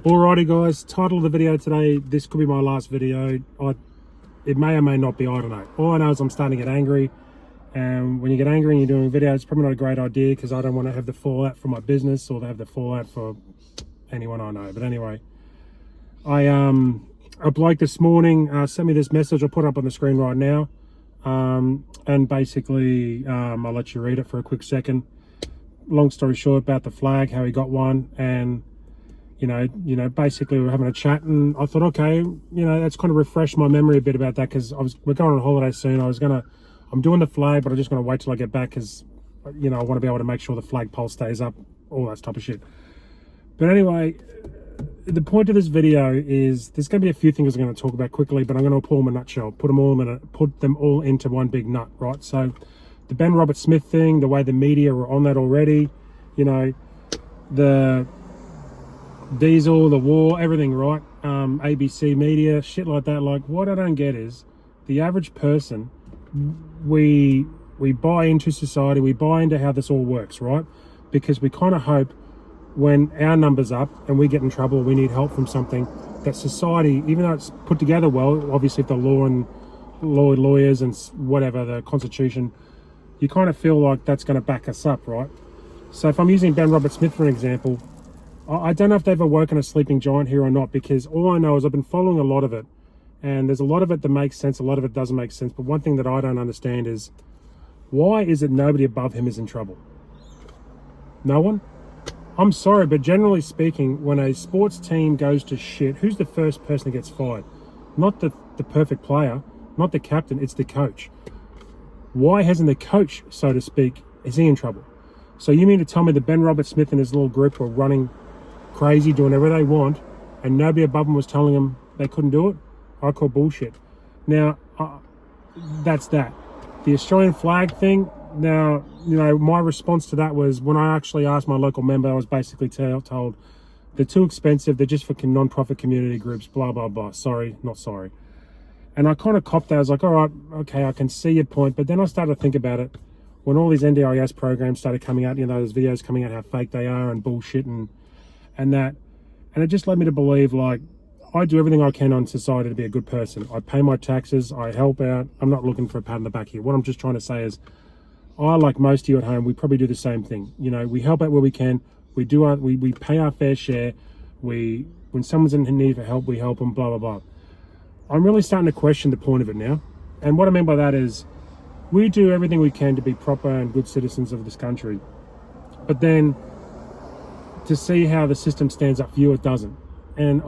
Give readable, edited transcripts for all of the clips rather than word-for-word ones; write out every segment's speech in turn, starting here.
Alrighty guys, title of the video today, this could be my last video. It may or may not be, I don't know. All I know is I'm starting to get angry, and when you get angry and you're doing videos, it's probably not a great idea because I don't want to have the fallout for my business or to have the fallout for anyone I know. But anyway, a bloke this morning sent me this message. I'll put it up on the screen right now, and basically I'll let you read it for a quick second. Long story short, about the flag, how he got one, and you know, basically we were having a chat, and I thought, okay, that's kind of refreshed my memory a bit about that because we're going on holiday soon. I'm doing the flag, but I'm just gonna wait till I get back because, I want to be able to make sure the flagpole stays up, all that type of shit. But anyway, the point of this video is there's going to be a few things I'm going to talk about quickly, but I'm going to put them in a nutshell, put them all into one big nut, right? So the Ben Roberts-Smith thing, the way the media were on that already, the Diesel, the war, everything, right? ABC media, shit like that. Like, what I don't get is the average person, we buy into society, we buy into how this all works, right? Because we kind of hope when our numbers up and we get in trouble, we need help from something, that society, even though it's put together well, obviously if the lawyers and whatever, the Constitution, you kind of feel like that's going to back us up, right? So if I'm using Ben Roberts-Smith for an example, I don't know if they've awoken a sleeping giant here or not, because all I know is I've been following a lot of it, and there's a lot of it that makes sense, a lot of it doesn't make sense. But one thing that I don't understand is, why is it nobody above him is in trouble? No one? I'm sorry, but generally speaking, when a sports team goes to shit, who's the first person that gets fired? Not the perfect player, not the captain, it's the coach. Why hasn't the coach, so to speak, is he in trouble? So you mean to tell me that Ben Roberts-Smith and his little group were running crazy, doing whatever they want, and nobody above them was telling them they couldn't do it? I call bullshit. Now, that's that. The Australian flag thing, now, my response to that was, when I actually asked my local member, I was basically told, they're too expensive, they're just for non-profit community groups, blah, blah, blah. Sorry, not sorry. And I kind of copped that. I was like, all right, okay, I can see your point. But then I started to think about it. When all these NDIS programs started coming out, those videos coming out, how fake they are and bullshit and that. And it just led me to believe, like, I do everything I can on society to be a good person. I pay my taxes, I help out. I'm not looking for a pat on the back here. What I'm just trying to say is, I, like most of you at home, we probably do the same thing. We help out where we can. We pay our fair share. When someone's in need for help, we help them, blah, blah, blah. I'm really starting to question the point of it now. And what I mean by that is, we do everything we can to be proper and good citizens of this country. But then, to see how the system stands up for you, it doesn't. And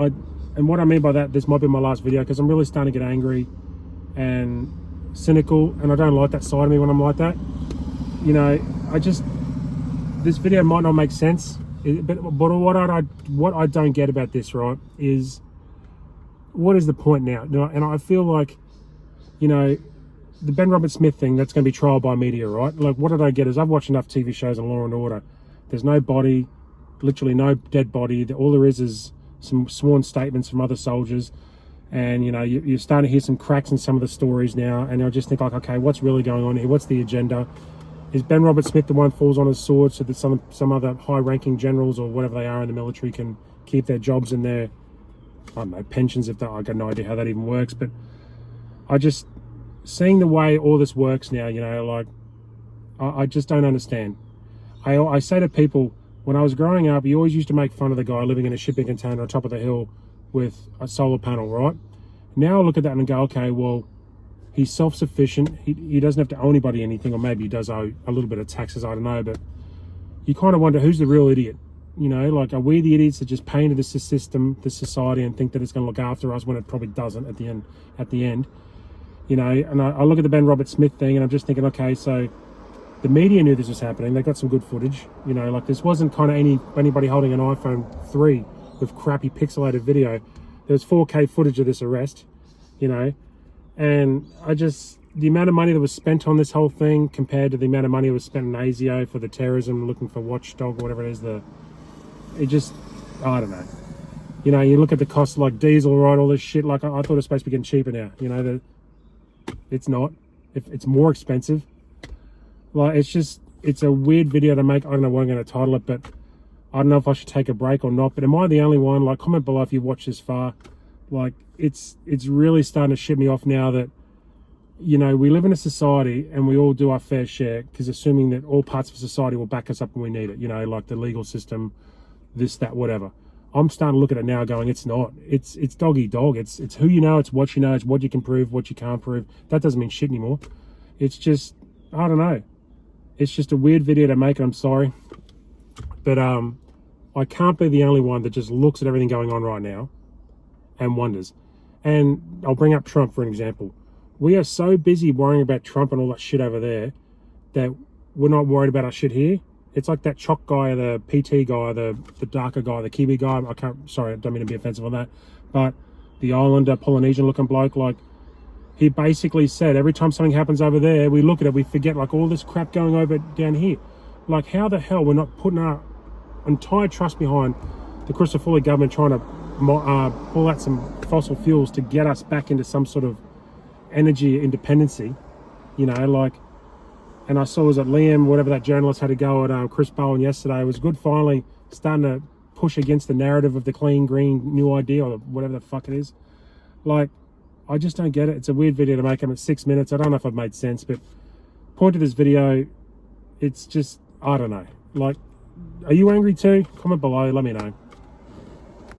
what I mean by that, this might be my last video, because I'm really starting to get angry and cynical, and I don't like that side of me when I'm like that. This video might not make sense, but what I don't get about this, right, is, what is the point now? And I feel like, the Ben Roberts-Smith thing, that's going to be trial by media, right? Like, what I don't get is, I've watched enough TV shows on Law and Order. There's no body, literally no dead body. All there is some sworn statements from other soldiers, and you're starting to hear some cracks in some of the stories now, and I just think, like, okay, what's really going on here? What's the agenda? Is Ben Roberts-Smith the one who falls on his sword so that some other high-ranking generals or whatever they are in the military can keep their jobs and their, I don't know, pensions? I got no idea how that even works, but seeing the way all this works now, like, I just don't understand. I say to people, when I was growing up, you always used to make fun of the guy living in a shipping container on top of the hill with a solar panel, right? Now I look at that and go, okay, well, he's self-sufficient. He doesn't have to owe anybody anything, or maybe he does owe a little bit of taxes, I don't know. But you kind of wonder, who's the real idiot? Like, are we the idiots that just pay into this system, this society, and think that it's going to look after us when it probably doesn't at the end? And I look at the Ben Roberts-Smith thing, and I'm just thinking, okay, so the media knew this was happening. They got some good footage. Like, this wasn't kind of anybody holding an iPhone 3 with crappy pixelated video. There was 4K footage of this arrest, and the amount of money that was spent on this whole thing compared to the amount of money that was spent in ASIO for the terrorism, looking for watchdog, whatever it is, I don't know. You look at the cost of, like, diesel, right, all this shit. Like, I thought it was supposed to be getting cheaper now. It's not. It's more expensive. Like, it's a weird video to make. I don't know what I'm going to title it, but I don't know if I should take a break or not, but am I the only one? Like, comment below if you've watched this far. Like, it's really starting to shit me off now that, you know, we live in a society and we all do our fair share, because assuming that all parts of society will back us up when we need it, you know, like the legal system, this, that, whatever. I'm starting to look at it now going, it's not. It's dog eat dog. It's who you know, it's what you know, it's what you can prove, what you can't prove. That doesn't mean shit anymore. It's just, I don't know. It's just a weird video to make, and I'm sorry. But I can't be the only one that just looks at everything going on right now and wonders. And I'll bring up Trump for an example. We are so busy worrying about Trump and all that shit over there that we're not worried about our shit here. It's like that Choc guy, the PT guy, the darker guy, the Kiwi guy. I don't mean to be offensive on that. But the Islander, Polynesian looking bloke, like, he basically said every time something happens over there, we look at it, we forget like all this crap going over down here. Like, how the hell we're not putting our entire trust behind the Christopher government trying to pull out some fossil fuels to get us back into some sort of energy independency, you know, like. And I saw, was it Liam, whatever that journalist had to go at Chris Bowen yesterday. It was good finally starting to push against the narrative of the clean, green, new idea, or whatever the fuck it is. Like, I just don't get it. It's a weird video to make. I'm at 6 minutes. I don't know if I've made sense, but point of this video, it's just, I don't know. Like, are you angry too? Comment below, let me know.